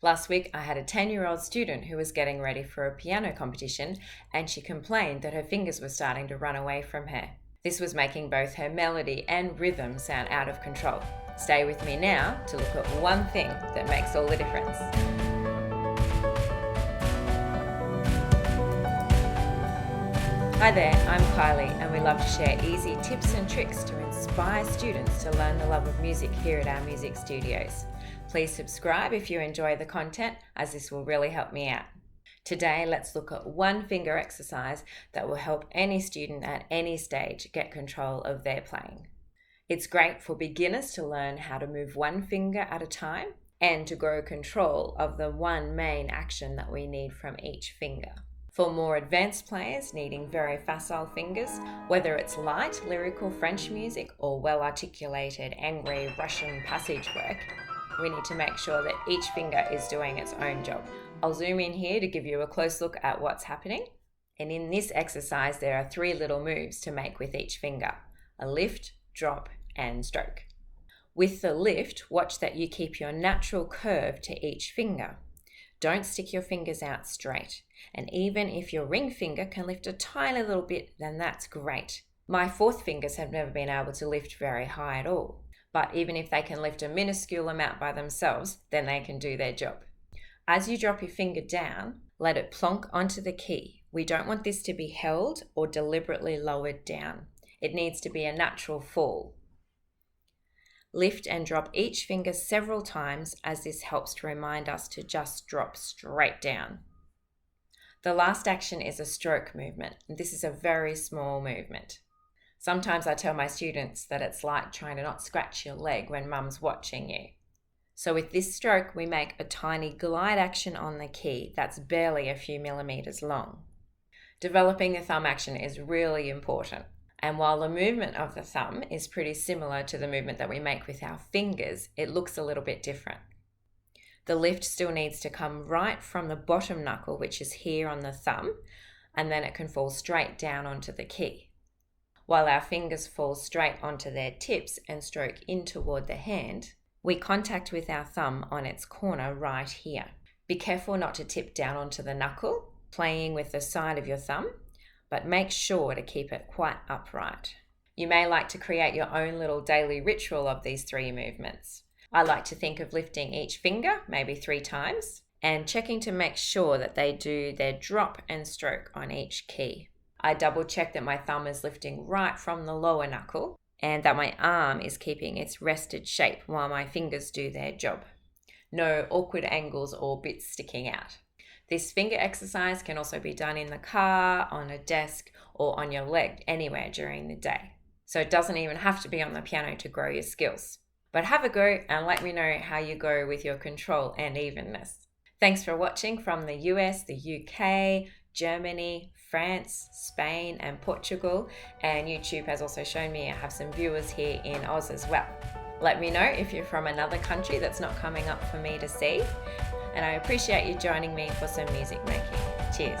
Last week, I had a 10-year-old student who was getting ready for a piano competition, and she complained that her fingers were starting to run away from her. This was making both her melody and rhythm sound out of control. Stay with me now to look at one thing that makes all the difference. Hi there, I'm Kylie, and we love to share easy tips and tricks to inspire students to learn the love of music here at our music studios. Please subscribe if you enjoy the content, as this will really help me out. Today, let's look at one finger exercise that will help any student at any stage get control of their playing. It's great for beginners to learn how to move one finger at a time and to grow control of the one main action that we need from each finger. For more advanced players needing very facile fingers, whether it's light, lyrical French music or well-articulated, angry Russian passage work, we need to make sure that each finger is doing its own job. I'll zoom in here to give you a close look at what's happening. And in this exercise, there are 3 little moves to make with each finger: a lift, drop, and stroke. With the lift, watch that you keep your natural curve to each finger. Don't stick your fingers out straight. And even if your ring finger can lift a tiny little bit, then that's great. My 4th fingers have never been able to lift very high at all. But even if they can lift a minuscule amount by themselves, then they can do their job. As you drop your finger down, let it plonk onto the key. We don't want this to be held or deliberately lowered down. It needs to be a natural fall. Lift and drop each finger several times, as this helps to remind us to just drop straight down. The last action is a stroke movement. This is a very small movement. Sometimes I tell my students that it's like trying to not scratch your leg when mum's watching you. So with this stroke, we make a tiny glide action on the key that's barely a few millimeters long. Developing the thumb action is really important. And while the movement of the thumb is pretty similar to the movement that we make with our fingers, it looks a little bit different. The lift still needs to come right from the bottom knuckle, which is here on the thumb, and then it can fall straight down onto the key. While our fingers fall straight onto their tips and stroke in toward the hand, we contact with our thumb on its corner right here. Be careful not to tip down onto the knuckle, playing with the side of your thumb, but make sure to keep it quite upright. You may like to create your own little daily ritual of these 3 movements. I like to think of lifting each finger, maybe 3 times, and checking to make sure that they do their drop and stroke on each key. I double check that my thumb is lifting right from the lower knuckle and that my arm is keeping its rested shape while my fingers do their job. No awkward angles or bits sticking out. This finger exercise can also be done in the car, on a desk, or on your leg anywhere during the day. So it doesn't even have to be on the piano to grow your skills. But have a go and let me know how you go with your control and evenness. Thanks for watching from the US, the UK, Germany, France, Spain, and Portugal. And YouTube has also shown me I have some viewers here in Oz as well. Let me know if you're from another country that's not coming up for me to see. And I appreciate you joining me for some music making. Cheers.